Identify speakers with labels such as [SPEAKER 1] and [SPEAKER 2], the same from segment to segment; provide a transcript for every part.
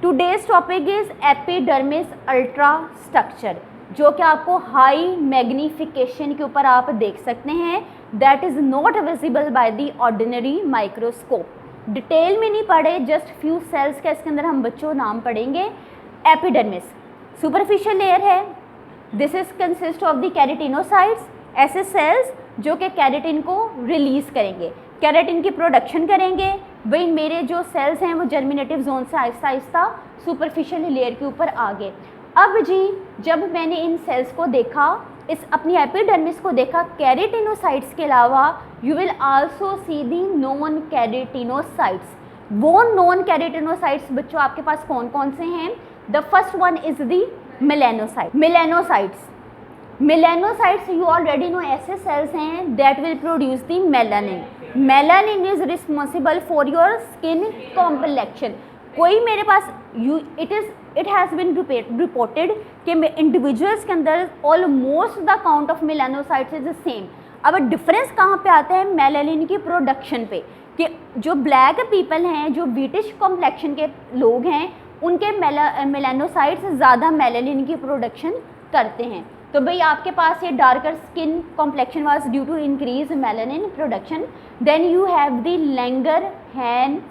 [SPEAKER 1] Today's topic is epidermis ultra structure, जो कि आपको हाई मैग्नीफिकेशन के ऊपर आप देख सकते हैं, that is not visible by the ordinary microscope. Detail में नहीं पढ़े, जस्ट फ्यू सेल्स का इसके अंदर हम बच्चों नाम पढ़ेंगे। एपिडर्मिस सुपरफिशियल लेयर है, this is consist of the keratinocytes, ऐसे सेल्स जो कि कैरेटिन को रिलीज करेंगे, कैरेटिन की प्रोडक्शन करेंगे। वही मेरे जो सेल्स हैं वो जर्मिनेटिव जोन से आहिस्ता आहिस्ता सुपरफिशियल लेयर के ऊपर आ गए। अब जी जब मैंने इन सेल्स को देखा, इस अपनी एपिडर्मिस को देखा कैरेटिनोसाइट्स के अलावा, you will also see the non keratinocytes. वो नॉन कैरेटिनोसाइट्स बच्चों आपके पास कौन कौन से हैं? The first one is the melanocyte. Melanocytes you already know ऐसे सेल्स हैं that will produce the melanin. Melanin is responsible for your skin complexion. कोई मेरे पास इट हैज़ बिन रिपोर्टेड कि इंडिविजुअल्स के अंदर almost the count of melanocytes is the same. अब difference कहाँ पे आता है? मेलानिन की प्रोडक्शन पे, कि जो ब्लैक पीपल हैं, जो ब्रिटिश कॉम्प्लेक्शन के लोग हैं, उनके मेलानोसाइट्स ज़्यादा मेलानिन की प्रोडक्शन करते हैं। तो भाई आपके पास ये darker skin complexion was due to increase melanin production. Then you have the Langerhans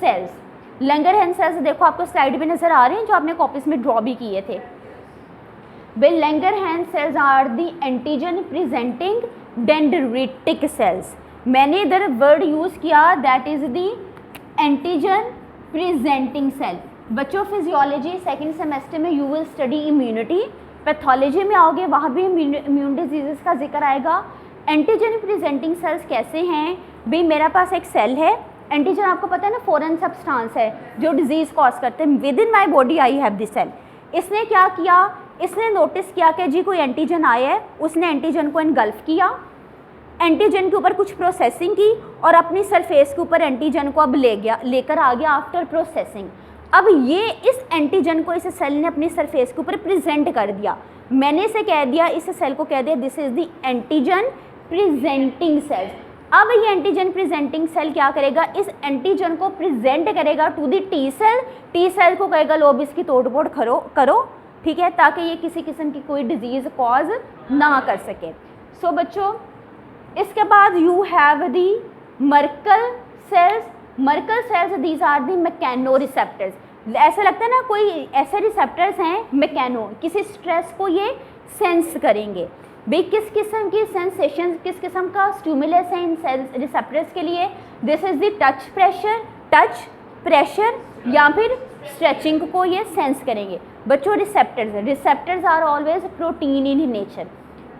[SPEAKER 1] cells. Langerhans cells देखो आपको स्लाइड पे नजर आ रहे हैं, जो आपने कॉपीज में ड्रॉ भी किए थे। भाई Langerhans cells are the antigen presenting dendritic cells. मैंने इधर वर्ड यूज किया that is the antigen presenting cell. बच्चों फिजियोलॉजी सेकेंड सेमेस्टर में you will study immunity, pathology में आओगे वहाँ भी इम्यून डिजीज़ का जिक्र आएगा। एंटीजन प्रेजेंटिंग सेल्स कैसे हैं? भाई मेरे पास एक सेल है, एंटीजन आपको पता है ना फॉरेन सब्सटेंस है जो डिजीज़ कॉज करते हैं। Within my body I have this cell. इसने क्या किया? इसने नोटिस किया कि जी कोई एंटीजन आया है, उसने एंटीजन को इनगल्फ किया, एंटीजन के ऊपर कुछ प्रोसेसिंग की और अपनी सरफेस के ऊपर एंटीजन को अब लेकर आ गया आफ्टर प्रोसेसिंग। अब ये इस एंटीजन को इस सेल ने अपनी सरफेस के ऊपर प्रेजेंट कर दिया। मैंने इसे कह दिया, इस सेल को कह दिया this is the antigen presenting cell. अब ये एंटीजन प्रेजेंटिंग सेल क्या करेगा? इस एंटीजन को प्रेजेंट करेगा to the T cell. T cell को कहेगा लो अब इसकी तोड़ फोड़ करो, ठीक है, ताकि ये किसी किस्म की कोई डिजीज कॉज ना कर सके। सो बच्चों इसके बाद you have the Merkel cells. Merkel cells these are the mechanoreceptors. ऐसा लगता है ना कोई ऐसे रिसेप्टर्स हैं मैकेनो, किसी स्ट्रेस को ये सेंस करेंगे। भाई किस किस्म की सेंसेशन, किस किस्म का स्टिमुलस है इन सेल्स रिसेप्टर्स के लिए? This is the touch pressure या फिर स्ट्रेचिंग को ये सेंस करेंगे। बच्चों receptors are always protein in nature.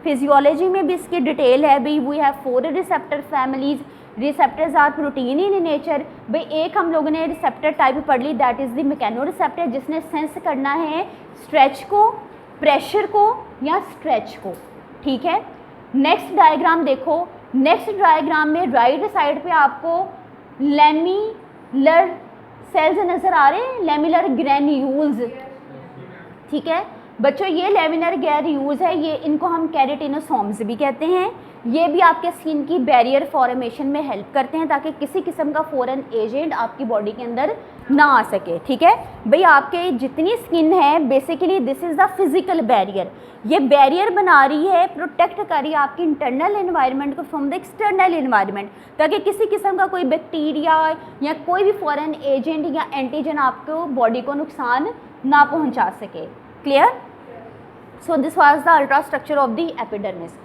[SPEAKER 1] Physiology में भी इसकी डिटेल है। भाई we have 4 receptor families. Receptors are protein in nature. भाई एक हम लोगों ने रिसेप्टर टाइप पढ़ ली that is the mechanoreceptor, जिसने सेंस करना है स्ट्रेच को, प्रेशर को या स्ट्रेच को, ठीक है। नेक्स्ट डायग्राम देखो। नेक्स्ट डायग्राम में राइट साइड पे आपको लेमिलर सेल्स नज़र आ रहे हैं, लेमिलर ग्रैन्यूल्स, ठीक है बच्चों। ये लेमिनर ग्रैन्यूल्स है, ये इनको हम कैरेटिनोसोम्स भी कहते हैं। ये भी आपके स्किन की बैरियर फॉर्मेशन में हेल्प करते हैं ताकि किसी किस्म का फॉरेन एजेंट आपकी बॉडी के अंदर ना आ सके, ठीक है भाई। आपके जितनी स्किन है basically this is the physical barrier. ये बैरियर बना रही है, प्रोटेक्ट कर रही है आपकी इंटरनल एनवायरनमेंट को फ्रॉम द एक्सटर्नल एनवायरनमेंट, ताकि किसी किस्म का कोई बैक्टीरिया या कोई भी फॉरेन एजेंट या एंटीजन आपको बॉडी को नुकसान ना पहुँचा सके। Clear? So this was the ultra structure of the epidermis.